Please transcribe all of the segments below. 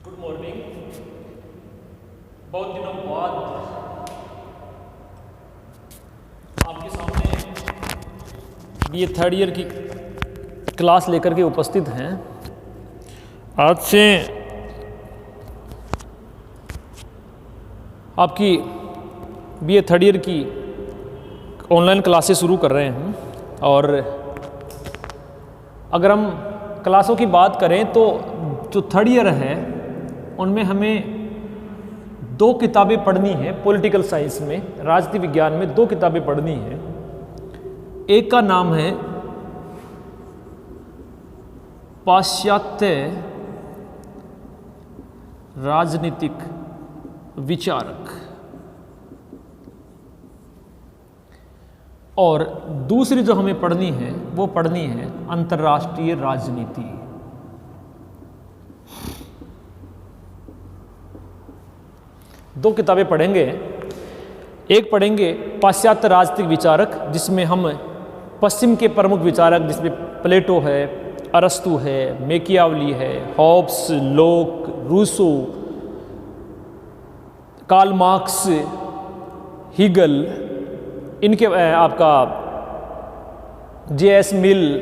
Good morning. बहुत दिनों बाद आपके सामने ये थर्ड ईयर की क्लास लेकर के उपस्थित हैं। आज से आपकी बीए थर्ड ईयर की ऑनलाइन क्लासेस शुरू कर रहे हैं और अगर हम क्लासों की बात करें तो जो थर्ड ईयर है उनमें हमें 2 किताबें पढ़नी है। पॉलिटिकल साइंस में, राजनीति विज्ञान में 2 किताबें पढ़नी है। एक का नाम है पाश्चात्य राजनीतिक विचारक और दूसरी जो हमें पढ़नी है वो पढ़नी है अंतर्राष्ट्रीय राजनीति। दो किताबें पढ़ेंगे। एक पढ़ेंगे पाश्चात्य राजनीतिक विचारक, जिसमें हम पश्चिम के प्रमुख विचारक, जिसमें प्लेटो है, अरस्तु है, मैकियावली है, हॉब्स, लोक, रूसो, कार्ल मार्क्स, हीगल, इनके आपका जे.एस. मिल,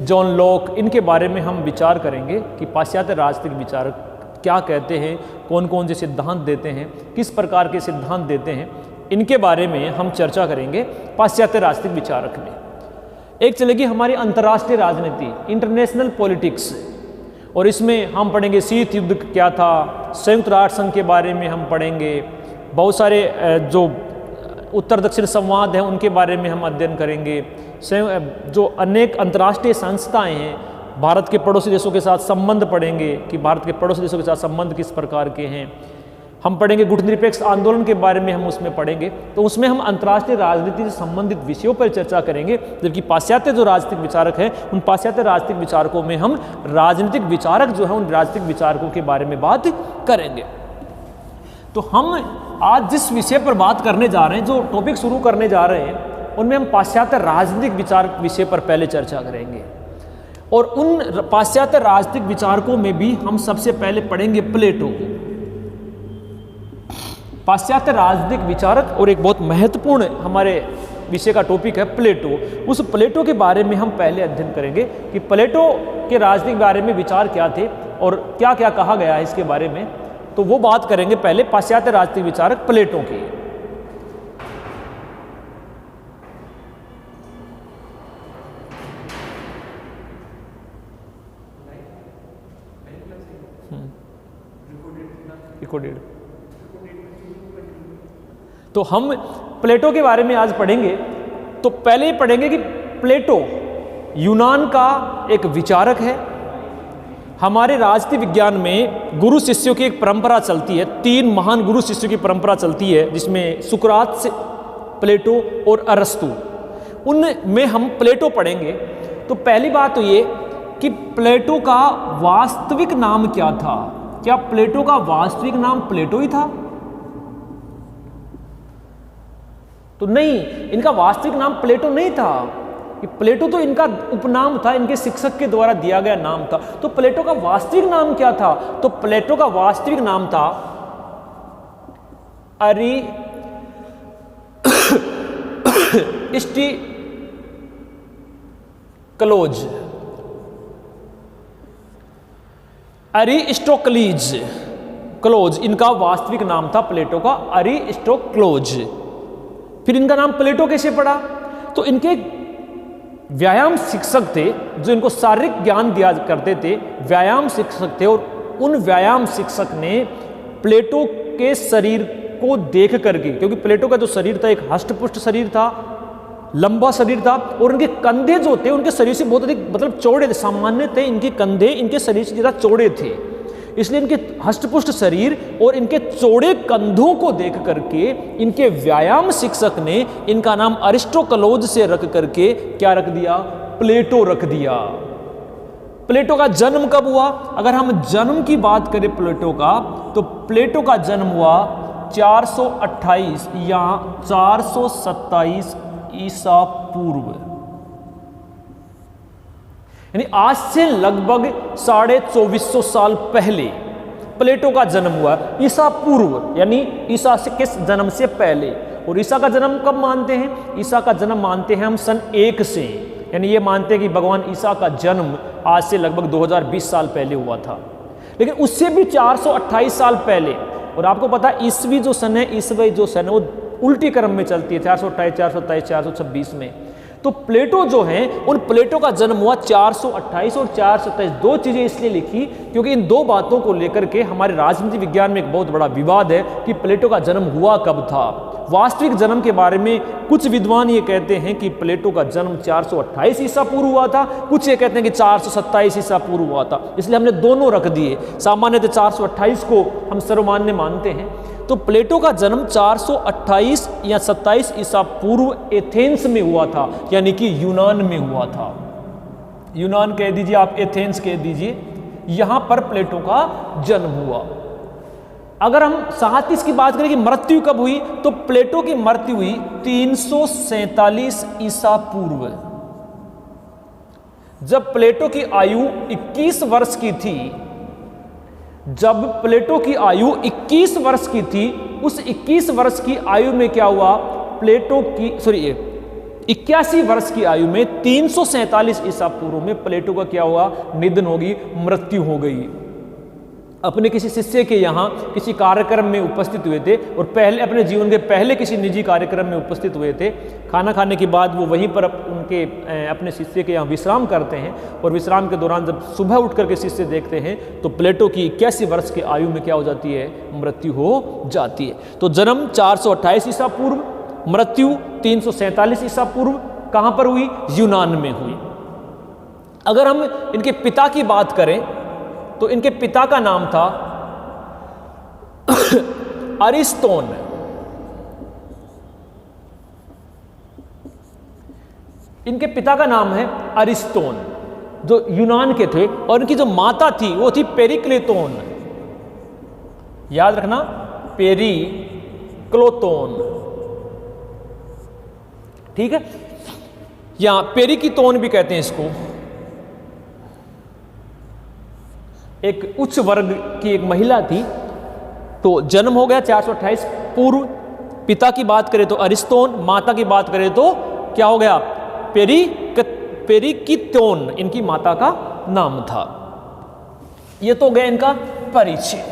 जॉन लॉक, इनके बारे में हम विचार करेंगे कि पाश्चात्य राजनीतिक विचारक क्या कहते हैं, कौन कौन से सिद्धांत देते हैं, किस प्रकार के सिद्धांत देते हैं, इनके बारे में हम चर्चा करेंगे पाश्चात्य राजनीतिक विचारक में। एक चलेगी हमारी अंतर्राष्ट्रीय राजनीति, इंटरनेशनल पॉलिटिक्स, और इसमें हम पढ़ेंगे शीत युद्ध क्या था, संयुक्त राष्ट्र संघ के बारे में हम पढ़ेंगे, बहुत सारे जो उत्तर दक्षिण संवाद हैं उनके बारे में हम अध्ययन करेंगे, जो अनेक अंतर्राष्ट्रीय संस्थाएं हैं, भारत के पड़ोसी देशों के साथ संबंध पढ़ेंगे कि भारत के पड़ोसी देशों के साथ संबंध किस प्रकार के हैं। हम पढ़ेंगे गुटनिरपेक्ष आंदोलन के बारे में हम उसमें पढ़ेंगे। तो उसमें हम अंतर्राष्ट्रीय राजनीति से संबंधित विषयों पर चर्चा करेंगे, जबकि पाश्चात्य जो राजनीतिक विचारक हैं उन पाश्चात्य राजनीतिक विचारकों में हम राजनीतिक विचारक जो हैं उन राजनीतिक विचारकों के बारे में बात करेंगे। तो हम आज जिस विषय पर बात करने जा रहे हैं, जो टॉपिक शुरू करने जा रहे हैं, उनमें हम पाश्चात्य राजनीतिक विचार विषय पर पहले चर्चा करेंगे। और उन पाश्चात्य राजनीतिक विचारकों में भी हम सबसे पहले पढ़ेंगे प्लेटो को। पाश्चात्य राजनीतिक विचारक और एक बहुत महत्वपूर्ण हमारे विषय का टॉपिक है प्लेटो। उस प्लेटो के बारे में हम पहले अध्ययन करेंगे कि प्लेटो के राजनीतिक बारे में विचार क्या थे और क्या क्या कहा गया है इसके बारे में। तो वो बात करेंगे पहले पाश्चात्य राजनीतिक विचारक प्लेटो की। तो हम प्लेटो के बारे में आज पढ़ेंगे। तो पहले ही पढ़ेंगे कि प्लेटो यूनान का एक विचारक है। हमारे राजनीति विज्ञान में गुरु शिष्यों की एक परंपरा चलती है, 3 महान गुरु शिष्यों की परंपरा चलती है, जिसमें सुकरात से प्लेटो और अरस्तु, उनमें हम प्लेटो पढ़ेंगे। तो पहली बात तो ये कि प्लेटो का वास्तविक नाम क्या था। क्या प्लेटो का वास्तविक नाम प्लेटो ही था? तो नहीं, इनका वास्तविक नाम प्लेटो नहीं था। प्लेटो तो इनका उपनाम था, इनके शिक्षक के द्वारा दिया गया नाम था। तो प्लेटो का वास्तविक नाम क्या था? तो प्लेटो का वास्तविक नाम था अरिस्टोक्लीज क्लोज। इनका वास्तविक नाम था प्लेटो का अरिस्टोक्लोज। फिर इनका नाम प्लेटो कैसे पड़ा? तो इनके व्यायाम शिक्षक थे जो इनको शारीरिक ज्ञान दिया करते थे, व्यायाम शिक्षक थे। और उन व्यायाम शिक्षक ने प्लेटो के शरीर को देख करके, क्योंकि प्लेटो का जो शरीर था एक हष्टपुष्ट शरीर था, लंबा शरीर था, और उनके कंधे जो थे उनके शरीर से बहुत अधिक मतलब चौड़े थे, सामान्य थे इनके कंधे इनके शरीर से ज़्यादा चौड़े थे। इसलिए इनके हष्टपुष्ट शरीर और इनके चौड़े कंधों को देख करके इनके व्यायाम शिक्षक ने इनका नाम अरिस्टोक्लोज से रख करके क्या रख दिया? प्लेटो रख दिया। प्लेटो का जन्म कब हुआ? अगर हम जन्म की बात करें प्लेटो का, तो प्लेटो का जन्म हुआ 428 या 427 ईसा पूर्व, यानी आज से लगभग 2450 साल पहले प्लेटो का जन्म हुआ ईसा पूर्व, यानी ईसा से किस जन्म से पहले। और ईसा का जन्म कब मानते हैं? ईसा का जन्म मानते हैं हम सन 1 से, यानी ये मानते हैं कि भगवान ईसा का जन्म आज से लगभग 2020 साल पहले हुआ था। लेकिन उससे भी 428 साल पहले, और आपको पता है ईसवी जो सन है, ईसवी जो सन है वो उल्टी क्रम में चलती है, 428, 427, 426 में। तो प्लेटो जो हैं, उन प्लेटो का जन्म हुआ 428 और 427। दो चीज़ें इसलिए लिखी क्योंकि इन दो बातों को लेकर के हमारे राजनीति विज्ञान में एक बहुत बड़ा विवाद है कि प्लेटो का जन्म हुआ कब था। वास्तविक जन्म के बारे में कुछ विद्वान ये कहते हैं कि प्लेटो का जन्म 428 ईसा पूर्व हुआ था, कुछ ये कहते हैं कि 427 ईसा पूर्व हुआ था। इसलिए हमने दोनों रख दिए। सामान्यतः 428 को हम सर्वमान्य मानते हैं। तो प्लेटो का जन्म 428 या 27 ईसा पूर्व एथेंस में हुआ था, यानी कि यूनान में हुआ था। यूनान कह दीजिए आप, एथेंस कह दीजिए, यहां पर प्लेटो का जन्म हुआ। अगर हम 37 की बात करें कि मृत्यु कब हुई, तो प्लेटो की मृत्यु हुई 347 ईसा पूर्व, जब प्लेटो की आयु 21 वर्ष की थी। जब प्लेटो की आयु 21 वर्ष की थी, उस 21 वर्ष की आयु में क्या हुआ, प्लेटो की 81 वर्ष की आयु में 347 ईसा पूर्व में प्लेटो का क्या हुआ, निधन होगी, मृत्यु हो गई। अपने किसी शिष्य के यहाँ किसी कार्यक्रम में उपस्थित हुए थे, और पहले अपने जीवन के पहले किसी निजी कार्यक्रम में उपस्थित हुए थे। खाना खाने के बाद वो वहीं पर अपने शिष्य के यहाँ विश्राम करते हैं, और विश्राम के दौरान जब सुबह उठ करके शिष्य देखते हैं तो प्लेटो की 81 वर्ष की आयु में क्या हो जाती है, मृत्यु हो जाती है। तो जन्म 428 ईसा पूर्व, मृत्यु 347 ईसा पूर्व, कहाँ पर हुई, यूनान में हुई। अगर हम इनके पिता की बात करें तो इनके पिता का नाम था अरिस्तोन। इनके पिता का नाम है अरिस्तोन, जो यूनान के थे, और इनकी जो माता थी वो थी पेरिक्लेतोन। याद रखना, पेरिक्लोतोन, ठीक है, या पेरिकितोन भी कहते हैं इसको। एक उच्च वर्ग की एक महिला थी। तो जन्म हो गया 428 पूर्व। पिता की बात करें तो अरिस्तोन, माता की बात करें तो क्या हो गया, पेरिकितोन इनकी माता का नाम था। ये तो गया इनका परिचय।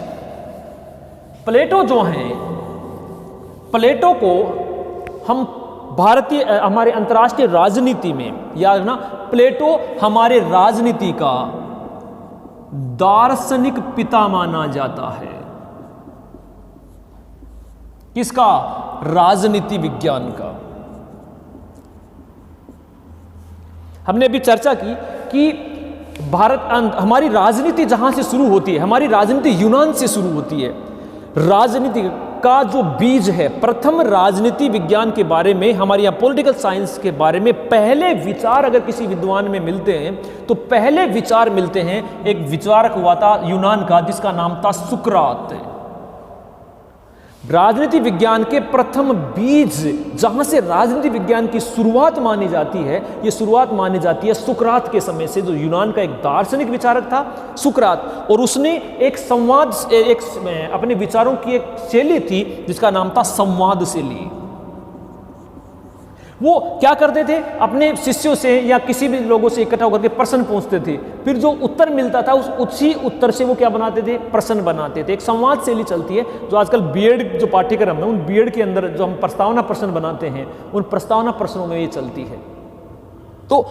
प्लेटो जो हैं, प्लेटो को हम भारतीय हमारे अंतर्राष्ट्रीय राजनीति में, याद रखना, प्लेटो हमारे राजनीति का दार्शनिक पिता माना जाता है। किसका, राजनीति विज्ञान का। हमने अभी चर्चा की कि हमारी राजनीति जहां से शुरू होती है, हमारी राजनीति यूनान से शुरू होती है। राजनीति का जो बीज है, प्रथम राजनीति विज्ञान के बारे में, हमारे यहाँ पॉलिटिकल साइंस के बारे में पहले विचार अगर किसी विद्वान में मिलते हैं तो पहले विचार मिलते हैं, एक विचारक हुआ था यूनान का जिसका नाम था सुकरात। राजनीति विज्ञान के प्रथम बीज, जहां से राजनीति विज्ञान की शुरुआत मानी जाती है, ये शुरुआत मानी जाती है सुकरात के समय से, जो यूनान का एक दार्शनिक विचारक था सुकरात। और उसने एक संवाद, अपने विचारों की एक शैली थी जिसका नाम था संवाद शैली। वो क्या करते थे, अपने शिष्यों से या किसी भी लोगों से इकट्ठा होकर के प्रश्न पूछते थे, फिर जो उत्तर मिलता था उसी उत्तर से वो क्या बनाते थे, प्रश्न बनाते थे। एक संवाद शैली चलती है जो आजकल बीएड जो पाठ्यक्रम है, उन बीएड के अंदर जो हम प्रस्तावना प्रश्न बनाते हैं, उन प्रस्तावना प्रश्नों में ये चलती है। तो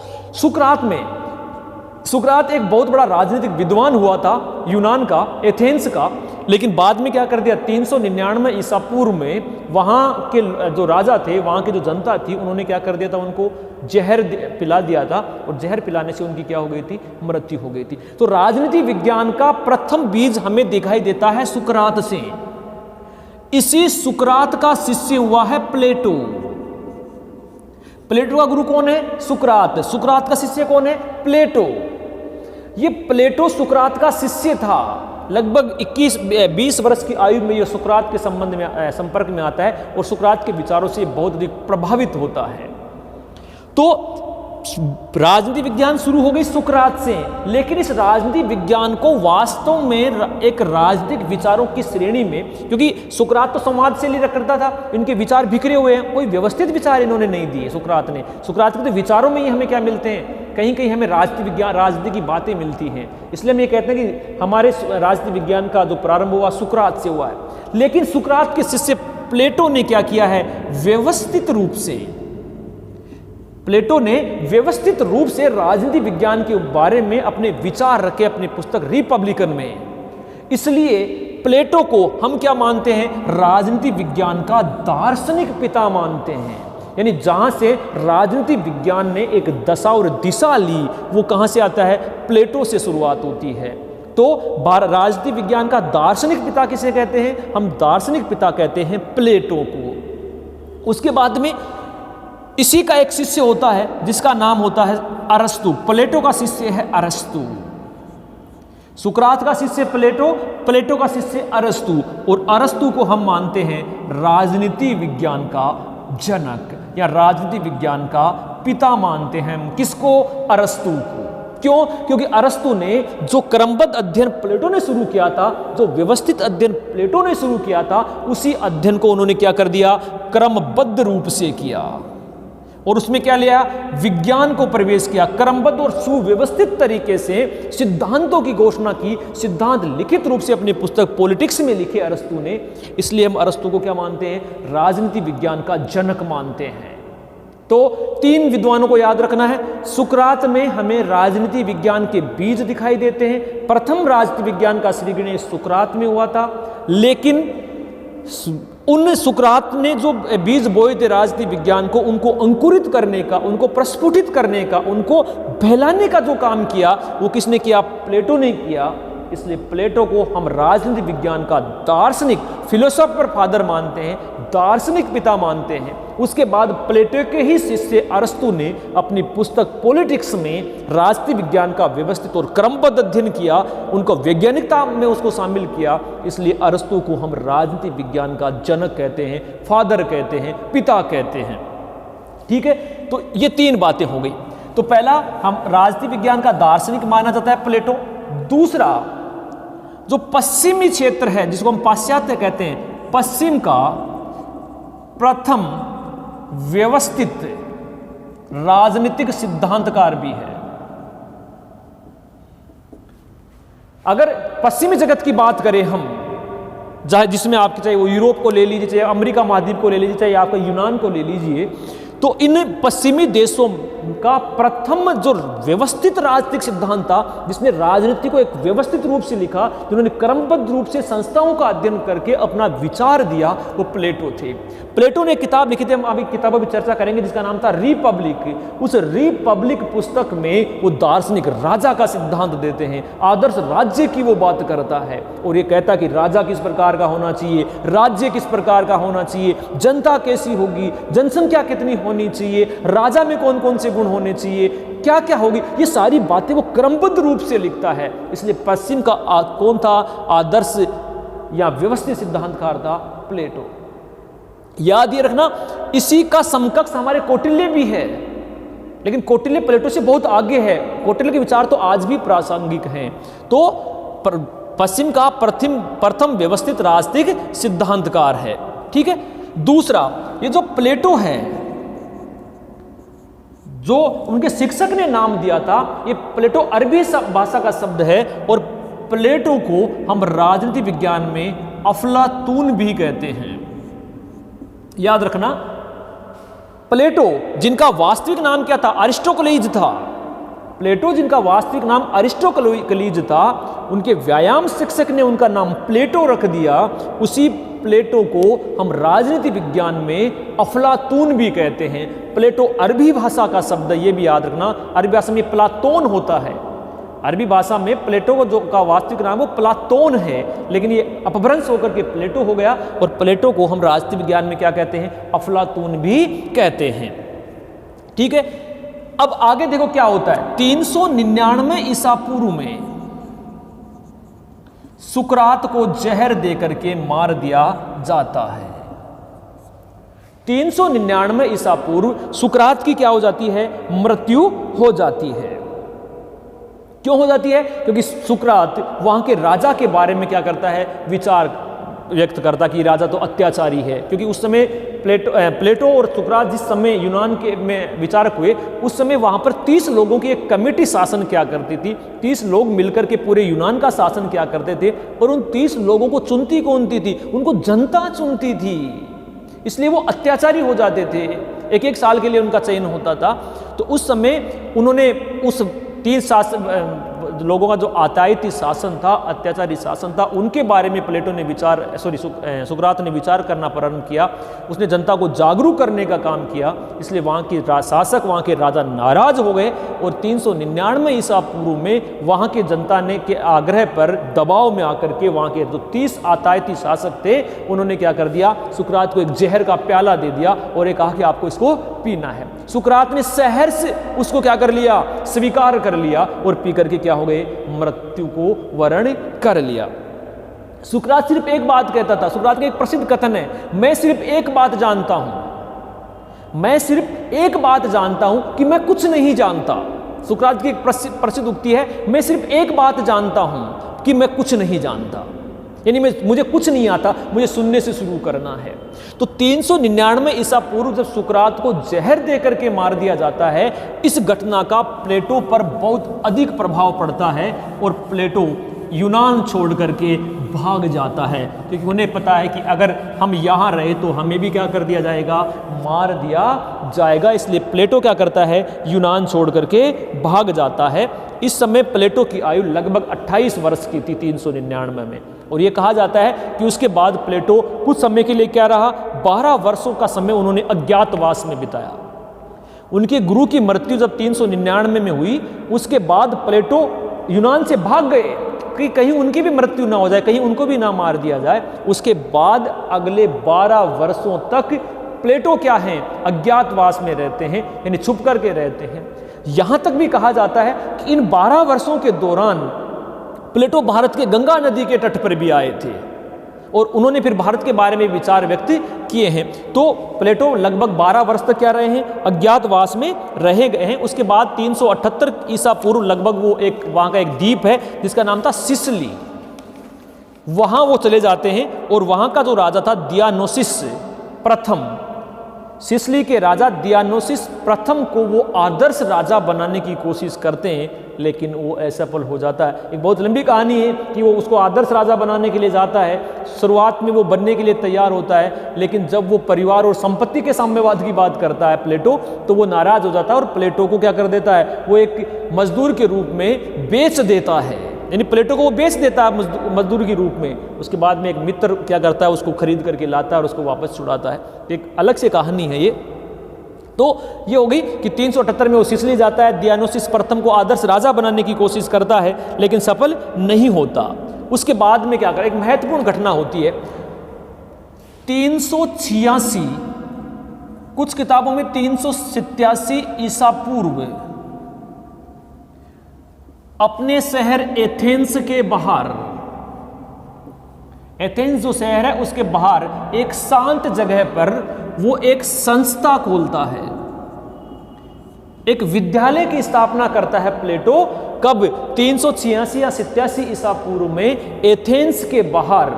सुकरात एक बहुत बड़ा राजनीतिक विद्वान हुआ था यूनान का, एथेंस का। लेकिन बाद में क्या कर दिया, 399 ईसा पूर्व में वहाँ के जो राजा थे, वहाँ की जो जनता थी, उन्होंने क्या कर दिया था, उनको जहर पिला दिया था, और जहर पिलाने से उनकी क्या हो गई थी, मृत्यु हो गई थी। तो राजनीति विज्ञान का प्रथम बीज हमें दिखाई देता है सुकरात से। इसी सुकरात का शिष्य हुआ है प्लेटो। प्लेटो का गुरु कौन है, सुकरात। सुकरात का शिष्य कौन है, प्लेटो। ये प्लेटो सुकरात का शिष्य था। लगभग 21-20 वर्ष की आयु में यह सुकरात के संपर्क में आता है और सुकरात के विचारों से बहुत अधिक प्रभावित होता है। तो राजनीति विज्ञान शुरू हो गई सुकरात से, लेकिन इस राजनीति विज्ञान को वास्तव में एक राजनीतिक विचारों की श्रेणी में, क्योंकि सुकरात तो संवाद से लिया करता था, इनके विचार बिखरे हुए हैं, कोई व्यवस्थित विचार इन्होंने नहीं दिए सुकरात ने। सुकरात के तो विचारों में ही हमें क्या मिलते हैं, कहीं कहीं हमें राजनीति विज्ञान, राजनीति की बातें मिलती हैं। इसलिए हम ये कहते हैं कि हमारे राजनीति विज्ञान का जो प्रारंभ हुआ सुकरात से हुआ है। लेकिन सुकरात के शिष्य प्लेटो ने क्या किया है, व्यवस्थित रूप से, प्लेटो ने व्यवस्थित रूप से राजनीति विज्ञान के बारे में अपने विचार रखे अपनी पुस्तक रिपब्लिकन में। इसलिए प्लेटो को हम क्या मानते हैं, राजनीति विज्ञान का दार्शनिक पिता मानते हैं। यानी जहां से राजनीति विज्ञान ने एक दशा और दिशा ली, वो कहां से आता है, प्लेटो से शुरुआत होती है। तो राजनीति विज्ञान का दार्शनिक पिता किसे कहते हैं, हम दार्शनिक पिता कहते हैं प्लेटो को। उसके बाद में इसी का एक शिष्य होता है जिसका नाम होता है अरस्तु। प्लेटो का शिष्य है अरस्तु। सुकरात का शिष्य प्लेटो, प्लेटो का शिष्य अरस्तु, और अरस्तु को हम मानते हैं राजनीति विज्ञान का जनक या राजनीति विज्ञान का पिता मानते हैं। किसको, अरस्तु को। क्यों, क्योंकि अरस्तु ने जो क्रमबद्ध अध्ययन प्लेटो ने शुरू किया था, जो व्यवस्थित अध्ययन प्लेटो ने शुरू किया था, उसी अध्ययन को उन्होंने क्या कर दिया, क्रमबद्ध रूप से किया, और उसमें क्या लिया, विज्ञान को प्रवेश किया, क्रमबद्ध और सुव्यवस्थित तरीके से सिद्धांतों की घोषणा की। सिद्धांत लिखित रूप से अपनी पुस्तक पॉलिटिक्स में लिखे अरस्तु ने। इसलिए हम अरस्तु को क्या मानते हैं, राजनीति विज्ञान का जनक मानते हैं। तो तीन विद्वानों को याद रखना है। सुकरात में हमें राजनीति विज्ञान के बीज दिखाई देते हैं। प्रथम राजनीति विज्ञान का श्रीगणेश सुकरात में हुआ था, लेकिन उन सुकरात ने जो बीज बोए थे राजनीति विज्ञान को, उनको अंकुरित करने का, उनको प्रस्फुटित करने का, उनको फैलाने का जो काम किया, वो किसने किया, प्लेटो ने किया। इसलिए प्लेटो को हम राजनीति विज्ञान का दार्शनिक, फिलोसोफर फादर मानते हैं, दार्शनिक पिता मानते हैं। उसके बाद प्लेटो के ही शिष्य अरस्तु ने अपनी पुस्तक पॉलिटिक्स में राजनीति विज्ञान का व्यवस्थित और क्रमबद्ध अध्ययन किया, उनको वैज्ञानिकता में उसको शामिल किया। इसलिए अरस्तु को हम राजनीति विज्ञान का जनक कहते हैं, फादर कहते हैं, पिता कहते हैं। ठीक है, तो ये तीन बातें हो गई। तो पहला, हम राजनीति विज्ञान का दार्शनिक माना जाता है प्लेटो। दूसरा, जो पश्चिमी क्षेत्र है जिसको हम पाश्चात्य कहते हैं, पश्चिम का प्रथम व्यवस्थित राजनीतिक सिद्धांतकार भी है। अगर पश्चिमी जगत की बात करें हम, चाहे जिसमें आपके चाहे वो यूरोप को ले लीजिए, चाहे अमेरिका महाद्वीप को ले लीजिए, चाहे आपका यूनान को ले लीजिए, तो इन पश्चिमी देशों का प्रथम जो व्यवस्थित राजनीतिक सिद्धांत था, जिसने राजनीति को एक व्यवस्थित रूप से लिखा, जिन्होंने क्रमबद्ध रूप से संस्थाओं का अध्ययन करके अपना विचार दिया, वो प्लेटो थे। प्लेटो ने किताब लिखी थी, हम अभी किताबों पर चर्चा करेंगे, जिसका नाम था रिपब्लिक। उस रिपब्लिक पुस्तक में वो दार्शनिक राजा का सिद्धांत देते हैं, आदर्श राज्य की वो बात करता है, और ये कहता कि राजा किस प्रकार का होना चाहिए, राज्य किस प्रकार का होना चाहिए, जनता कैसी होगी, जनसंख्या कितनी होनी चाहिए, राजा में कौन कौन से गुण होने चाहिए, क्या क्या होगी, ये सारी बातें वो क्रमबद्ध रूप से लिखता है। इसलिए पश्चिम का कौन था आदर्श या व्यवस्थित सिद्धांतकार था, प्लेटो। याद ये रखना, इसी का समकक्ष हमारे कौटिल्य भी है, लेकिन कौटिल्य प्लेटो से बहुत आगे है। कौटिल्य के विचार तो आज भी प्रासंगिक हैं। तो पश्चिम का प्रथम व्यवस्थित राजनीतिक सिद्धांतकार है। ठीक है। दूसरा, ये जो प्लेटो है, जो उनके शिक्षक ने नाम दिया था, ये प्लेटो अरबी भाषा का शब्द है, और प्लेटो को हम राजनीति विज्ञान में अफलातून भी कहते हैं। याद रखना, प्लेटो जिनका वास्तविक नाम क्या था, अरिस्टोकलीज था। प्लेटो जिनका वास्तविक नाम अरिस्टोकलीज था, उनके व्यायाम शिक्षक ने उनका नाम प्लेटो रख दिया। उसी प्लेटो को हम राजनीति विज्ञान में अफलातून भी कहते हैं। प्लेटो अरबी भाषा का शब्द, ये भी याद रखना, अरबी भाषा में प्लाटोन होता है। अरबी भाषा में प्लेटो को जो का वास्तविक नाम वो प्लाटोन है, लेकिन ये अपभ्रंश होकर के प्लेटो हो गया, और प्लेटो को हम राजनीति विज्ञान में क्या कहते हैं, अफलातून भी कहते हैं। ठीक है। अब आगे देखो क्या होता है। 399 ईसा पूर्व में सुकरात को जहर देकर के मार दिया जाता है। 399 ईसा पूर्व सुकरात की क्या हो जाती है? मृत्यु हो जाती है। क्यों हो जाती है? क्योंकि सुकरात वहां के राजा के बारे में क्या करता है? विचार व्यक्त करता कि राजा तो अत्याचारी है। क्योंकि उस समय प्लेटो और सुकरात जिस समय यूनान के में विचारक हुए, उस समय वहां पर 30 लोगों की एक कमेटी शासन क्या करती थी। 30 लोग मिलकर के पूरे यूनान का शासन क्या करते थे, और उन 30 लोगों को चुनती कौन थी? उनको जनता चुनती थी। इसलिए वो अत्याचारी हो जाते थे, एक एक साल के लिए उनका चयन होता था। तो उस समय उन्होंने उस 30 लोगों का जो आतायती शासन था, अत्याचारी शासन था, उनके बारे में प्लेटो ने सुकरात ने विचार करना प्रारंभ किया। उसने जनता को जागरूक करने का काम किया। इसलिए वहाँ के शासक, वहाँ के राजा नाराज हो गए और 399 ईसा पूर्व में वहाँ के जनता ने के आग्रह पर दबाव में आकर के वहाँ के जो 30 आतायती शासक थे, उन्होंने क्या कर दिया? सुकरात को एक जहर का प्याला दे दिया और ये कहा कि आपको इसको पीना है। सुकरात ने सहर से उसको क्या कर लिया? स्वीकार कर लिया और पी करके क्या हो गए? मृत्यु को वर्ण कर लिया। सुकरात सिर्फ एक बात कहता था। सुकरात का एक प्रसिद्ध कथन है, मैं सिर्फ एक बात जानता हूं, मैं सिर्फ एक बात जानता हूं कि मैं कुछ नहीं जानता। सुकरात की एक प्रसिद्ध उक्ति है, मैं सिर्फ एक बात जानता हूं कि मैं कुछ नहीं जानता। यानी मुझे कुछ नहीं आता, मुझे सुनने से शुरू करना है। तो 399 ईसा पूर्व जब सुकरात को जहर देकर के मार दिया जाता है, इस घटना का प्लेटो पर बहुत अधिक प्रभाव पड़ता है और प्लेटो यूनान छोड़ करके भाग जाता है। क्योंकि उन्हें पता है कि अगर हम यहाँ रहे तो हमें भी क्या कर दिया जाएगा? मार दिया जाएगा। इसलिए प्लेटो क्या करता है? यूनान छोड़ करके भाग जाता है। इस समय प्लेटो की आयु लगभग 28 वर्ष की थी 399 में, और ये कहा जाता है कि उसके बाद प्लेटो कुछ समय के लिए क्या रहा? 12 वर्षों का समय उन्होंने अज्ञातवास में बिताया। उनके गुरु की मृत्यु जब 399 में हुई, उसके बाद प्लेटो यूनान से भाग गए कि कहीं उनकी भी मृत्यु ना हो जाए, कहीं उनको भी ना मार दिया जाए। उसके बाद अगले 12 वर्षों तक प्लेटो क्या हैं? अज्ञातवास में रहते हैं, यानी छुप करके रहते हैं। यहां तक भी कहा जाता है कि इन 12 वर्षों के दौरान प्लेटो भारत के गंगा नदी के तट पर भी आए थे और उन्होंने फिर भारत के बारे में विचार व्यक्त किए हैं। तो प्लेटो लगभग 12 वर्ष तक क्या रहे हैं? अज्ञातवास में रह गए हैं। उसके बाद 378 ईसा पूर्व लगभग वो एक वहाँ का एक द्वीप है जिसका नाम था सिसिली, वहाँ वो चले जाते हैं और वहाँ का जो राजा था दियानोसिस प्रथम, सिसिली के राजा दियानोसिस प्रथम को वो आदर्श राजा बनाने की कोशिश करते हैं, लेकिन वो असफल हो जाता है। एक बहुत लंबी कहानी है कि वो उसको आदर्श राजा बनाने के लिए जाता है। शुरुआत में वो बनने के लिए तैयार होता है, लेकिन जब वो परिवार और संपत्ति के साम्यवाद की बात करता है प्लेटो, तो वो नाराज हो जाता है और प्लेटो को क्या कर देता है? वो एक मजदूर के रूप में बेच देता है। यानी प्लेटो को वो बेच देता है मजदूर के रूप में। उसके बाद में एक मित्र क्या करता है? उसको खरीद करके लाता है और उसको वापस छुड़ाता है। एक अलग से कहानी है ये। तो ये हो गई कि 378 में वो सिसिली जाता है, दियानोसिस प्रथम को आदर्श राजा बनाने की कोशिश करता है, लेकिन सफल नहीं होता। उसके बाद में क्या कर, एक महत्वपूर्ण घटना होती है। 386, कुछ किताबों में 387 ईसा पूर्व, अपने शहर एथेंस के बाहर, एथेंस जो शहर है उसके बाहर एक शांत जगह पर वो एक संस्था खोलता है, एक विद्यालय की स्थापना करता है प्लेटो। कब? 386 या 87 ईसा पूर्व में एथेंस के बाहर,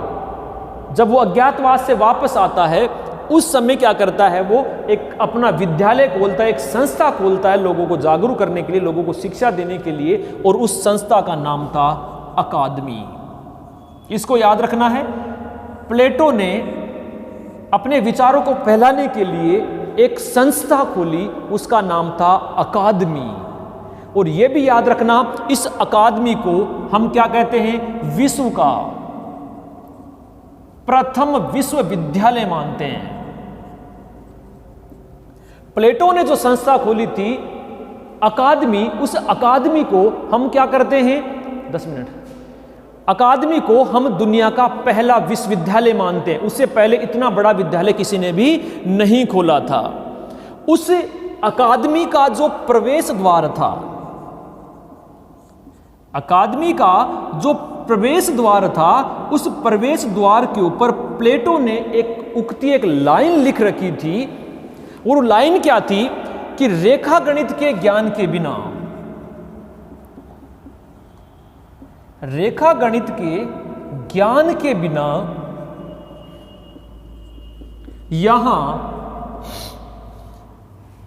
जब वो अज्ञातवास से वापस आता है, उस समय क्या करता है? वो एक अपना विद्यालय खोलता है, एक संस्था खोलता है लोगों को जागरूक करने के लिए, लोगों को शिक्षा देने के लिए, और उस संस्था का नाम था अकादमी। इसको याद रखना है। प्लेटो ने अपने विचारों को फैलाने के लिए एक संस्था खोली, उसका नाम था अकादमी। और यह भी याद रखना, इस अकादमी को हम क्या कहते हैं? विश्व का प्रथम विश्वविद्यालय मानते हैं। प्लेटो ने जो संस्था खोली थी अकादमी, उस अकादमी को हम क्या करते हैं? 10 मिनट। अकादमी को हम दुनिया का पहला विश्वविद्यालय मानते हैं। उससे पहले इतना बड़ा विद्यालय किसी ने भी नहीं खोला था। उस अकादमी का जो प्रवेश द्वार था, अकादमी का जो प्रवेश द्वार था, उस प्रवेश द्वार के ऊपर प्लेटो ने एक उक्ति, एक लाइन लिख रखी थी। और वो लाइन क्या थी कि रेखा गणित के ज्ञान के बिना, रेखा गणित के ज्ञान के बिना यहां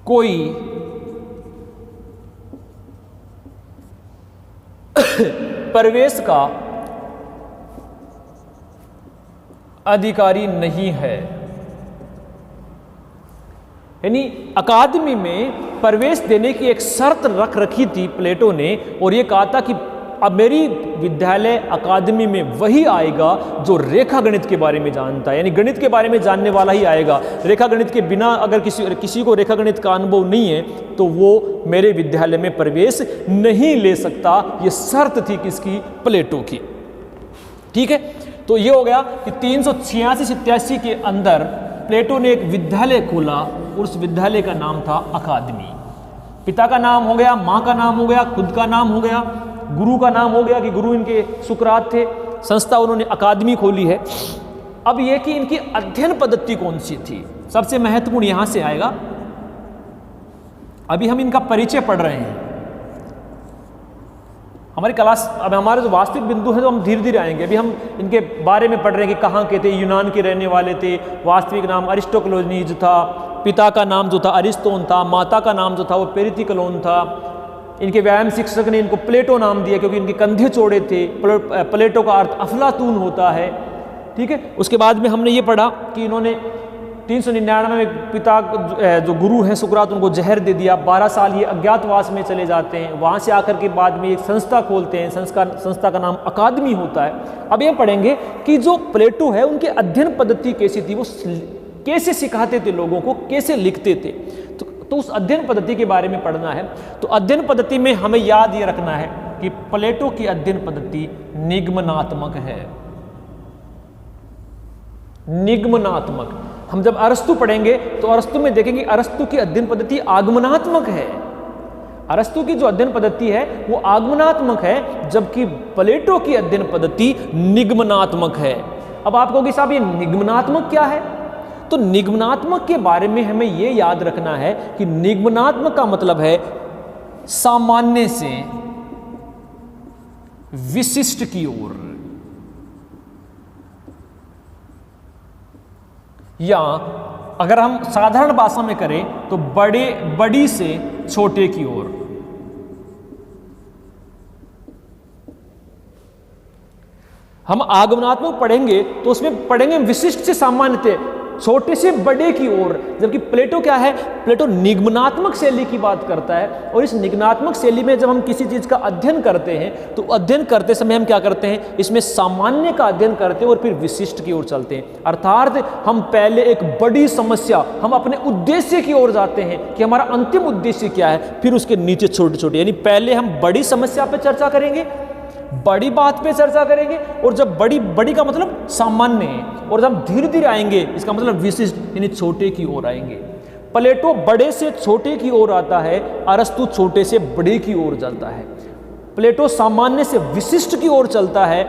कोई प्रवेश का अधिकारी नहीं है। यानी अकादमी में प्रवेश देने की एक शर्त रख रखी थी प्लेटो ने, और ये कहा था कि अब मेरी विद्यालय अकादमी में वही आएगा जो रेखा गणित के बारे में जानता है, यानी गणित के बारे में जानने वाला ही आएगा। रेखा गणित के बिना अगर किसी को रेखा गणित का अनुभव नहीं है तो वो मेरे विद्यालय में प्रवेश नहीं ले सकता। ये शर्त थी किसकी? प्लेटो की। ठीक है, तो ये हो गया कि 386-87 के अंदर प्लेटो ने एक विद्यालय खोला और उस विद्यालय का नाम था अकादमी। पिता का नाम हो गया, माँ का नाम हो गया, खुद का नाम हो गया, गुरु का नाम हो गया कि गुरु इनके सुकरात थे। संस्था उन्होंने अकादमी खोली है। अब यह कि इनकी अध्ययन पद्धति कौन सी थी, सबसे महत्वपूर्ण यहां से आएगा। अभी हम इनका परिचय पढ़ रहे हैं, हमारी क्लास, अब हमारे जो वास्तविक बिंदु है तो हम धीरे धीरे आएंगे। अभी हम इनके बारे में पढ़ रहे हैं कि कहाँ के थे, यूनान के रहने वाले थे, वास्तविक नाम अरिस्टोक्लोनीज था, पिता का नाम जो था अरिस्तोन था, माता का नाम जो था वो पेरितिकलोन था। इनके व्यायाम शिक्षक ने इनको प्लेटो नाम दिया क्योंकि इनके कंधे चौड़े थे। प्लेटो का अर्थ अफलातून होता है। ठीक है, उसके बाद में हमने ये पढ़ा कि इन्होंने 399 में पिता जो गुरु हैं सुकरात, उनको जहर दे दिया। 12 साल ये अज्ञातवास में चले जाते हैं। वहाँ से आकर के बाद में एक संस्था खोलते हैं, संस्था का नाम अकादमी होता है। अब ये पढ़ेंगे कि जो प्लेटो है उनकी अध्ययन पद्धति कैसी थी, वो कैसे सिखाते थे लोगों को, कैसे लिखते थे। तो उस अध्ययन पद्धति के बारे में पढ़ना है। तो अध्ययन पद्धति में हमें याद ये रखना है कि प्लेटो की अध्ययन पद्धति निगमनात्मक है। निगमनात्मक। हम जब अरस्तु पढ़ेंगे तो अरस्तु में देखेंगे अरस्तु की अध्ययन पद्धति आगमनात्मक है। अरस्तु की जो अध्ययन पद्धति है वो आगमनात्मक है, जबकि प्लेटो की अध्ययन पद्धति निगमनात्मक है। अब आप कहोगे साहब ये निगमनात्मक क्या है? तो निगमनात्मक के बारे में हमें यह याद रखना है कि निगमनात्मक का मतलब है सामान्य से विशिष्ट की ओर, या अगर हम साधारण भाषा में करें तो बड़ी से छोटे की ओर। हम आगमनात्मक पढ़ेंगे तो उसमें पढ़ेंगे विशिष्ट से सामान्य, छोटे से बड़े की ओर। जबकि प्लेटो क्या है? प्लेटो निगमनात्मक शैली की बात करता है। और इस निगमनात्मक शैली में जब हम किसी चीज का अध्ययन करते हैं तो अध्ययन करते समय हम क्या करते हैं? इसमें सामान्य का अध्ययन करते हैं और फिर विशिष्ट की ओर चलते हैं। अर्थात हम पहले एक बड़ी समस्या, हम अपने उद्देश्य की ओर जाते हैं कि हमारा अंतिम उद्देश्य क्या है, फिर उसके नीचे छोटे छोटे, यानी पहले हम बड़ी समस्या पर चर्चा करेंगे, बड़ी बात पे चर्चा करेंगे, और जब बड़ी का मतलब सामान्य है, और जब धीरे धीरे आएंगे इसका मतलब विशिष्ट, यानी छोटे की ओर आएंगे। प्लेटो बड़े से छोटे की ओर आता है, अरस्तु छोटे से बड़े की ओर चलता है। प्लेटो सामान्य से विशिष्ट की ओर चलता है,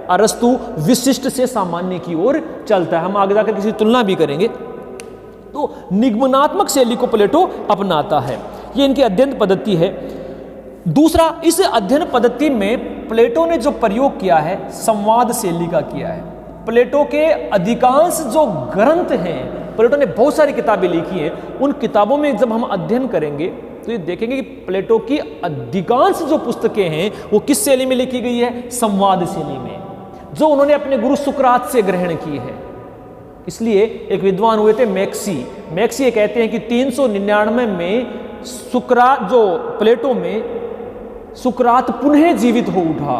अरस्तु विशिष्ट से सामान्य की ओर चलता है। हम आगे जाकर किसी तुलना भी करेंगे। तो निगमनात्मक शैली को प्लेटो अपनाता है, ये इनकी अध्ययन पद्धति है। दूसरा, इस अध्ययन पद्धति में प्लेटो ने जो प्रयोग किया है संवाद शैली का किया है। प्लेटो के अधिकांश जो ग्रंथ हैं, प्लेटो ने बहुत सारी किताबें लिखी हैं, उन किताबों में जब हम अध्ययन करेंगे तो ये देखेंगे कि प्लेटो की अधिकांश जो पुस्तकें हैं वो किस शैली में लिखी गई है? संवाद शैली में, जो उन्होंने अपने गुरु सुकरात से ग्रहण की है। इसलिए एक विद्वान हुए थे मैक्सी ये कहते हैं कि 399 में सुकरात, जो प्लेटो में सुकरात पुनः जीवित हो उठा,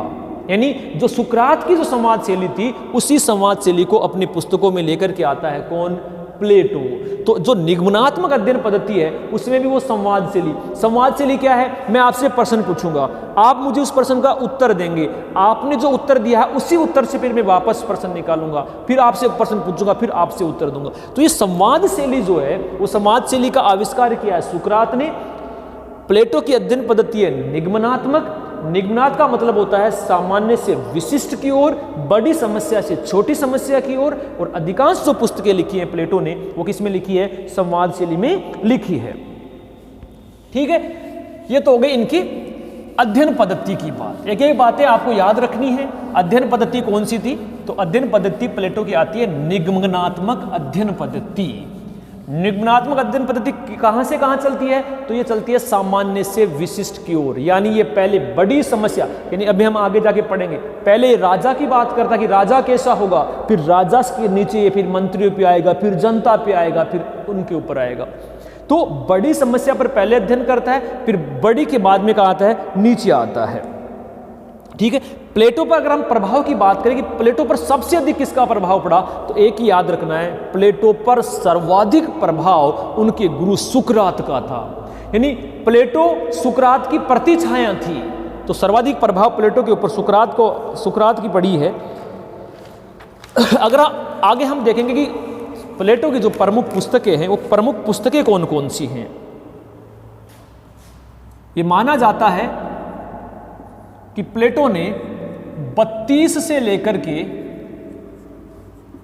यानी जो सुकरात की जो संवाद शैली थी उसी संवाद शैली को अपनी पुस्तकों में लेकर के आता है। कौन? प्लेटो। तो जो निगमनात्मक अध्ययन पद्धति है उसमें भी वो संवाद शैली क्या है? मैं आपसे प्रश्न पूछूंगा, आप मुझे उस प्रश्न का उत्तर देंगे, आपने जो उत्तर दिया है उसी उत्तर से फिर मैं वापस प्रश्न निकालूंगा, फिर आपसे प्रश्न पूछूंगा, फिर आपसे उत्तर दूंगा। तो ये संवाद शैली जो है वो संवाद शैली का आविष्कार किया है सुकरात ने। प्लेटो की अध्ययन पद्धति है निगमनात्मक, निगमनात का मतलब होता है सामान्य से विशिष्ट की ओर, बड़ी समस्या से छोटी समस्या की ओर। और अधिकांश जो पुस्तकें लिखी हैं प्लेटो ने वो किस में लिखी है? संवाद शैली में लिखी है। ठीक है, ये तो हो गई इनकी अध्ययन पद्धति की बात। एक एक बातें आपको याद रखनी है। अध्ययन पद्धति कौन सी थी? तो अध्ययन पद्धति प्लेटो की आती है निगमनात्मक अध्ययन पद्धति। निगमनात्मक अध्ययन पद्धति कहां से कहां चलती है? तो ये चलती है सामान्य से विशिष्ट की ओर, यानी ये पहले बड़ी समस्या, यानी अभी हम आगे जाके पढ़ेंगे, पहले राजा की बात करता कि राजा कैसा होगा, फिर राजा के नीचे फिर मंत्रियों पे आएगा, फिर जनता पे आएगा, फिर उनके ऊपर आएगा। तो बड़ी समस्या पर पहले अध्ययन करता है, फिर बड़ी के बाद में कहा आता है नीचे आता है। ठीक है, प्लेटो पर अगर हम प्रभाव की बात करें कि प्लेटो पर सबसे अधिक किसका प्रभाव पड़ा, तो एक ही याद रखना है, प्लेटो पर सर्वाधिक प्रभाव उनके गुरु सुकरात का था। यानी प्लेटो सुकरात की प्रतिछाया थी, तो सर्वाधिक प्रभाव प्लेटो के ऊपर सुकरात की पड़ी है। अगर आगे हम देखेंगे कि प्लेटो की जो प्रमुख पुस्तकें हैं वो प्रमुख पुस्तकें कौन कौन सी हैं। ये माना जाता है कि प्लेटो ने 32 से लेकर के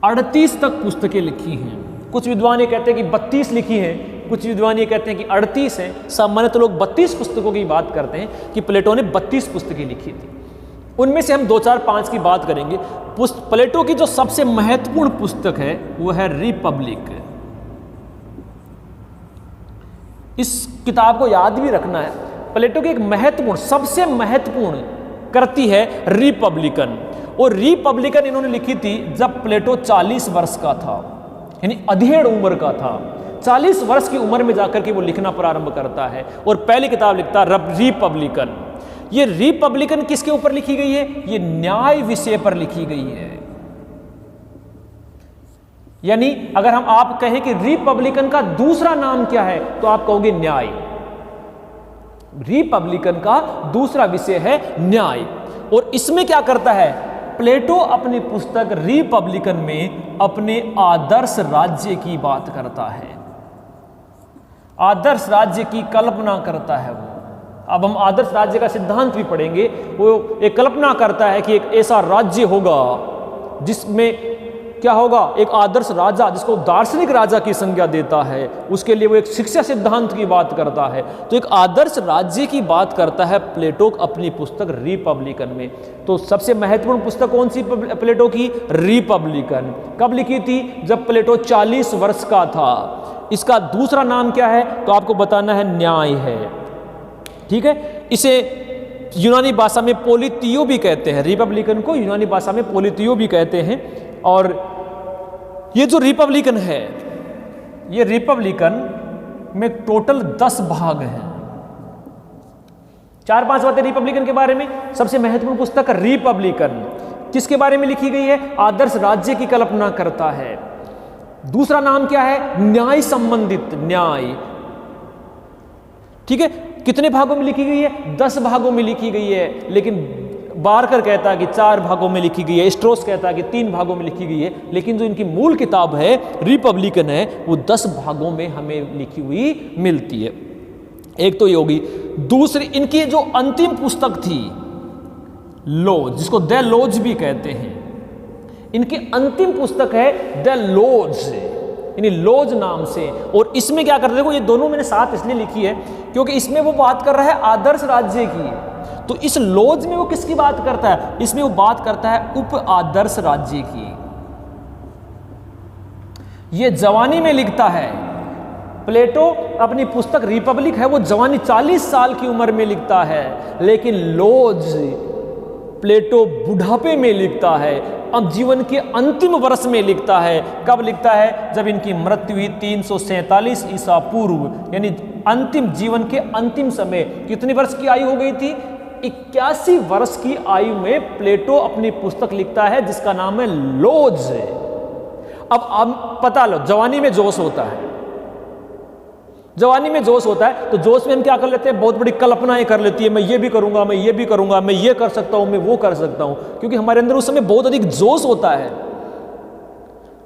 38 तक पुस्तकें लिखी हैं। कुछ विद्वान ये कहते हैं कि 32 लिखी हैं, कुछ विद्वान ये कहते हैं कि 38 हैं। सामान्यतः लोग 32 पुस्तकों की बात करते हैं कि प्लेटो ने 32 पुस्तकें लिखी थी। उनमें से हम 2, 4, 5 की बात करेंगे। प्लेटो की जो सबसे महत्वपूर्ण पुस्तक है वो है रिपब्लिक। इस किताब को याद भी रखना है, प्लेटो की एक महत्वपूर्ण, सबसे महत्वपूर्ण कृति है रिपब्लिकन। और रिपब्लिकन इन्होंने लिखी थी जब प्लेटो 40 वर्ष का था, यानी अधेड़ उम्र का था। 40 वर्ष की उम्र में जाकर के वो लिखना प्रारंभ करता है और पहली किताब लिखता है रिपब्लिकन। ये रिपब्लिकन किसके ऊपर लिखी गई है? ये न्याय विषय पर लिखी गई है। यानी अगर आप कहें कि रिपब्लिकन का दूसरा नाम क्या है, तो आप कहोगे न्याय। रिपब्लिकन का दूसरा विषय है न्याय। और इसमें क्या करता है प्लेटो? अपनी पुस्तक रिपब्लिकन में अपने आदर्श राज्य की बात करता है, आदर्श राज्य की कल्पना करता है वो। अब हम आदर्श राज्य का सिद्धांत भी पढ़ेंगे। वो एक कल्पना करता है कि एक ऐसा राज्य होगा जिसमें क्या होगा, एक आदर्श राजा जिसको दार्शनिक राजा की संज्ञा देता है, उसके लिए वो एक शिक्षा सिद्धांत की बात करता है। तो एक आदर्श राज्य की बात करता है प्लेटो अपनी पुस्तक रिपब्लिकन में। तो सबसे महत्वपूर्ण पुस्तक कौन सी प्लेटो की? रिपब्लिकन। कब लिखी थी? जब प्लेटो 40 वर्ष का था। इसका दूसरा नाम क्या है? तो आपको बताना है न्याय है। ठीक है, इसे यूनानी भाषा में पोलितियो भी कहते हैं। रिपब्लिकन को यूनानी भाषा में पोलितियो भी कहते हैं। और ये जो रिपब्लिकन है, ये रिपब्लिकन में टोटल 10 भाग हैं। 4-5 बातें रिपब्लिकन के बारे में। सबसे महत्वपूर्ण पुस्तक रिपब्लिकन किसके बारे में लिखी गई है? आदर्श राज्य की कल्पना करता है। दूसरा नाम क्या है? न्याय संबंधित न्याय। ठीक है, कितने भागों में लिखी गई है? 10 भागों में लिखी गई है। लेकिन बारकर कहता है कि 4 भागों में लिखी गई है, स्ट्रोस कहता है कि 3 भागों में लिखी गई है। लेकिन जो इनकी मूल किताब है रिपब्लिकन है, वो 10 भागों में हमें लिखी हुई मिलती है। एक तो ये होगी। दूसरी इनकी जो अंतिम पुस्तक थी लॉज, जिसको द लॉज भी कहते हैं, इनकी अंतिम पुस्तक है द लॉज, यानी लॉज नाम से। और इसमें क्या कर रहे हो, ये दोनों मैंने साथ इसलिए लिखी है क्योंकि इसमें वो बात कर रहा है आदर्श राज्य की। तो इस लॉज में वो किसकी बात करता है? इसमें वो बात करता है उप आदर्श राज्य की। ये जवानी में लिखता है। प्लेटो अपनी पुस्तक रिपब्लिक है वो जवानी 40 साल की उम्र में लिखता है। लेकिन लॉज प्लेटो बुढ़ापे में लिखता है, अब जीवन के अंतिम वर्ष में लिखता है। कब लिखता है? जब इनकी मृत्यु हुई 347 ईसा पूर्व, यानी अंतिम जीवन के अंतिम समय। कितनी वर्ष की आयु हो गई थी? 81 वर्ष की आयु में प्लेटो अपनी पुस्तक लिखता है जिसका नाम है लॉज। अब पता लो, जवानी में जोश होता है, जवानी में जोश होता है, तो जोश में हम क्या कर लेते हैं? बहुत बड़ी कल्पनाएं कर लेती है। मैं ये भी करूंगा, मैं ये भी करूंगा, मैं ये कर सकता हूं, मैं वो कर सकता हूं, क्योंकि हमारे अंदर उस समय बहुत अधिक जोश होता है।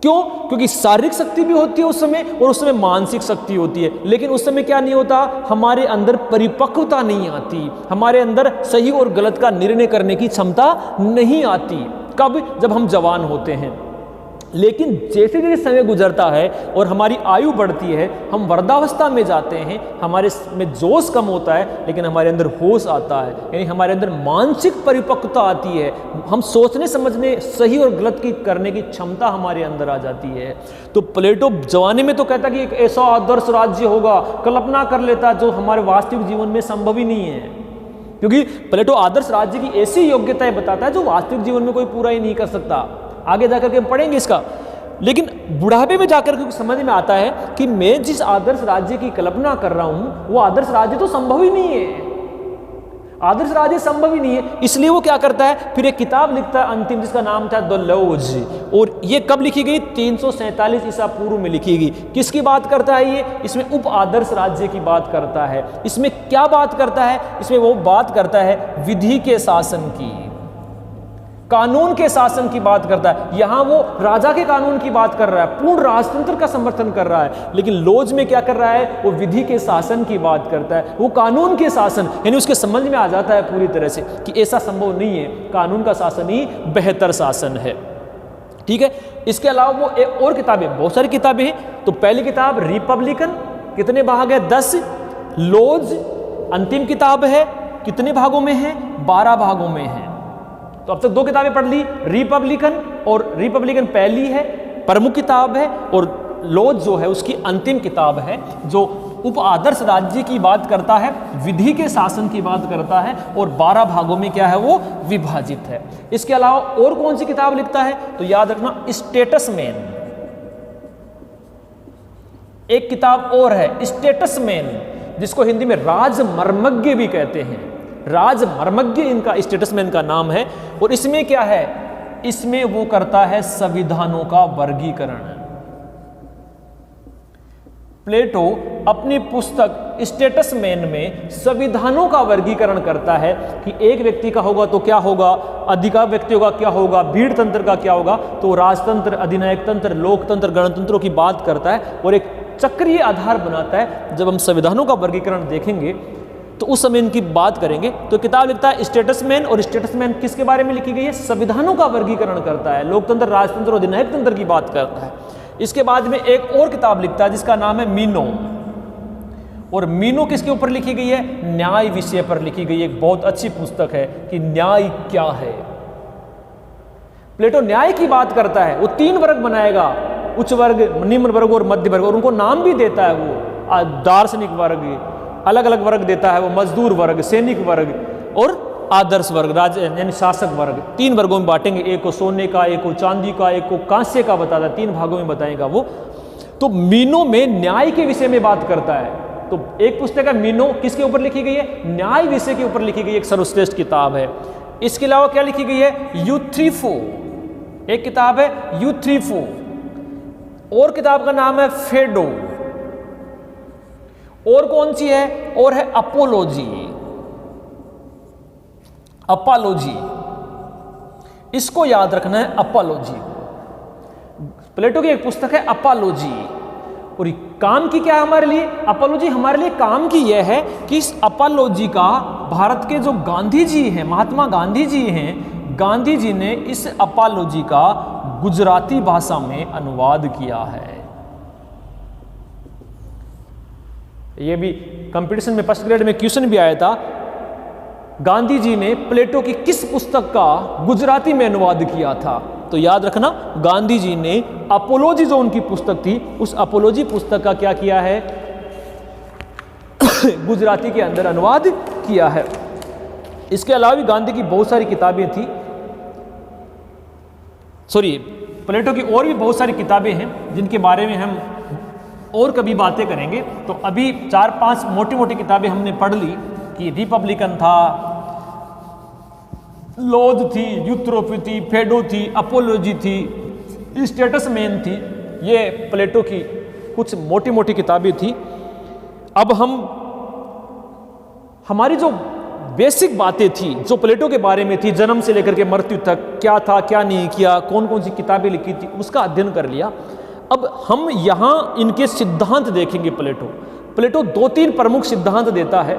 क्यों? क्योंकि शारीरिक शक्ति भी होती है उस समय और उस समय मानसिक शक्ति होती है, लेकिन उस समय क्या नहीं होता, हमारे अंदर परिपक्वता नहीं आती, हमारे अंदर सही और गलत का निर्णय करने की क्षमता नहीं आती। कब? जब हम जवान होते हैं। लेकिन जैसे जैसे समय गुजरता है और हमारी आयु बढ़ती है, हम वृद्धावस्था में जाते हैं, हमारे में जोश कम होता है लेकिन हमारे अंदर होश आता है, यानी हमारे अंदर मानसिक परिपक्वता आती है, हम सोचने समझने सही और गलत की करने की क्षमता हमारे अंदर आ जाती है। तो प्लेटो जवानी में तो कहता कि एक ऐसा आदर्श राज्य होगा, कल्पना कर लेता जो हमारे वास्तविक जीवन में संभव ही नहीं है, क्योंकि प्लेटो आदर्श राज्य की ऐसी योग्यताएं बताता है जो वास्तविक जीवन में कोई पूरा ही नहीं कर सकता। आगे जाकर के हम पढ़ेंगे इसका। लेकिन बुढ़ापे में जाकर के समझ में आता है कि मैं जिस आदर्श राज्य की कल्पना कर रहा हूं वो आदर्श राज्य तो संभव ही नहीं है, आदर्श राज्य संभव ही नहीं है। इसलिए वो क्या करता है, फिर एक किताब लिखता है अंतिम, जिसका नाम था द लॉज, और ये कब लिखी गई? 347 ईसा पूर्व में लिखी गई। किसकी बात करता है ये? इसमें उप आदर्श राज्य की बात करता है। इसमें क्या बात करता है? इसमें वो बात करता है विधि के शासन की, कानून के शासन की बात करता है। यहां वो राजा के कानून की बात कर रहा है, पूर्ण राजतंत्र का समर्थन कर रहा है, लेकिन लॉज में क्या कर रहा है, वो विधि के शासन की बात करता है, वो कानून के शासन, यानी उसके समझ में आ जाता है पूरी तरह से कि ऐसा संभव नहीं है, कानून का शासन ही बेहतर शासन है। ठीक है। इसके अलावा वो एक और किताबें, बहुत सारी किताबें हैं। तो पहली किताब रिपब्लिकन, कितने भाग है? 10। लॉज अंतिम किताब है, कितने भागों में है? 12 भागों में है। तो अब तक 2 किताबें पढ़ ली, रिपब्लिकन, और रिपब्लिकन पहली है, प्रमुख किताब है, और लॉज जो है उसकी अंतिम किताब है, जो उप आदर्श राज्य की बात करता है, विधि के शासन की बात करता है, और 12 भागों में क्या है, वो विभाजित है। इसके अलावा और कौन सी किताब लिखता है? तो याद रखना, स्टेटसमैन, एक किताब और है स्टेटसमैन, जिसको हिंदी में राजमर्मज्ञ भी कहते हैं। राजमर्मज्ञ इनका, स्टेटसमैन का नाम है। और इसमें क्या है? इसमें वो करता है संविधानों का वर्गीकरण। प्लेटो अपनी पुस्तक स्टेटसमैन में संविधानों का वर्गीकरण करता है कि एक व्यक्ति का होगा तो क्या होगा, अधिकार व्यक्तियों का क्या होगा, भीड़ तंत्र का क्या होगा। तो राजतंत्र, अधिनायक तंत्र, लोकतंत्र, गणतंत्रों की बात करता है और एक चक्रीय आधार बनाता है। जब हम संविधानों का वर्गीकरण देखेंगे तो उस समय इनकी बात करेंगे। तो किताब लिखता है स्टेटसमैन, और स्टेटसमैन किसके बारे में लिखी गई है? संविधानों का वर्गीकरण करता है, लोकतंत्र, राजतंत्र और अधिनायक तंत्र की बात करता है। इसके बाद में एक और किताब लिखता है जिसका नाम है मीनो, और मीनो किसके ऊपर लिखी गई है? न्याय विषय पर लिखी गई। एक बहुत अच्छी पुस्तक है कि न्याय क्या है। प्लेटो न्याय की बात करता है, वो 3 वर्ग बनाएगा, उच्च वर्ग, निम्न वर्ग और मध्य वर्ग, और उनको नाम भी देता है। वो दार्शनिक वर्ग, अलग अलग वर्ग देता है, वो मजदूर वर्ग, सैनिक वर्ग और आदर्श वर्ग, यानी शासक वर्ग। 3 वर्गों में बांटेंगे, एक को सोने का, एक को चांदी का, एक को कांस्य का बताता है, 3 भागों में बताएगा वो। तो मीनो में न्याय के विषय में बात करता है। तो एक पुस्तक है मीनो, किसके ऊपर लिखी गई है? न्याय विषय के ऊपर लिखी गई, एक सर्वश्रेष्ठ किताब है। इसके अलावा क्या लिखी गई है? यूथ्रीफो, एक किताब है यूथ्रीफो, और किताब का नाम है फेडो, और कौन सी है? और है अपोलॉजी, अपोलॉजी, इसको याद रखना है, अपोलॉजी। प्लेटो की एक पुस्तक है अपोलॉजी, और काम की क्या है हमारे लिए? अपोलॉजी हमारे लिए काम की यह है कि इस अपोलॉजी का भारत के जो गांधी जी हैं, महात्मा गांधी जी हैं, गांधी जी ने इस अपोलॉजी का गुजराती भाषा में अनुवाद किया है। ये भी कंपटीशन में फर्स्ट ग्रेड में क्वेश्चन भी आया था, गांधी जी ने प्लेटो की किस पुस्तक का गुजराती में अनुवाद किया था? तो याद रखना, गांधी जी ने अपोलॉजी जो उनकी पुस्तक थी, उस अपोलॉजी पुस्तक का क्या किया है? गुजराती के अंदर अनुवाद किया है। इसके अलावा भी गांधी की बहुत सारी किताबें थी, प्लेटो की और भी बहुत सारी किताबें हैं जिनके बारे में हम और कभी बातें करेंगे। तो अभी 4-5 मोटी मोटी किताबें हमने पढ़ ली कि रिपब्लिकन था, लॉज थी, यूथ्रोपी थी, फेडो थी, अपोलॉजी थी, स्टेटसमैन थी। ये प्लेटो की कुछ मोटी मोटी किताबें थी। अब हम हमारी जो बेसिक बातें थी जो प्लेटो के बारे में थी, जन्म से लेकर के मृत्यु तक क्या था क्या नहीं किया, कौन कौन सी किताबें लिखी थी, उसका अध्ययन कर लिया। अब हम यहाँ इनके सिद्धांत देखेंगे। प्लेटो 2-3 प्रमुख सिद्धांत देता है,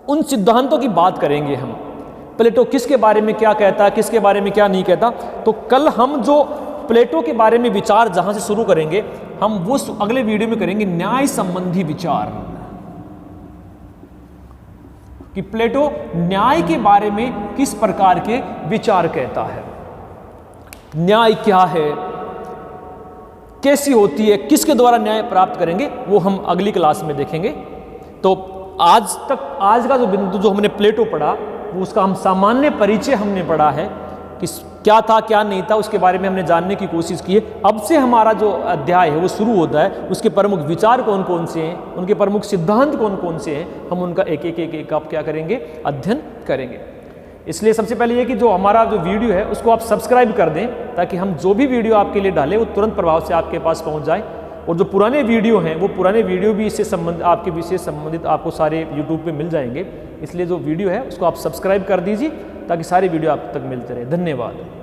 उन सिद्धांतों की बात करेंगे हम। प्लेटो किसके बारे में क्या कहता है, किसके बारे में क्या नहीं कहता। तो कल हम जो प्लेटो के बारे में विचार जहाँ से शुरू करेंगे, हम वो अगले वीडियो में करेंगे न्याय संबंधी विचार, कि प्लेटो न्याय के बारे में किस प्रकार के विचार कहता है, न्याय क्या है, कैसी होती है, किसके द्वारा न्याय प्राप्त करेंगे, वो हम अगली क्लास में देखेंगे। तो आज का जो बिंदु जो हमने प्लेटो पढ़ा, वो उसका हम सामान्य परिचय हमने पढ़ा है कि क्या था क्या नहीं था, उसके बारे में हमने जानने की कोशिश की है। अब से हमारा जो अध्याय है वो शुरू होता है, उसके प्रमुख विचार कौन कौन से हैं, उनके प्रमुख सिद्धांत कौन कौन से हैं, हम उनका एक एक आप क्या करेंगे, अध्ययन करेंगे। इसलिए सबसे पहले ये कि जो हमारा जो वीडियो है उसको आप सब्सक्राइब कर दें, ताकि हम जो भी वीडियो आपके लिए डालें वो तुरंत प्रभाव से आपके पास पहुँच जाए। और जो पुराने वीडियो हैं वो पुराने वीडियो भी इससे संबंधित, आपके विषय से संबंधित आपको सारे यूट्यूब पे मिल जाएंगे। इसलिए जो वीडियो है उसको आप सब्सक्राइब कर दीजिए, ताकि सारे वीडियो आप तक मिलते रहे। धन्यवाद।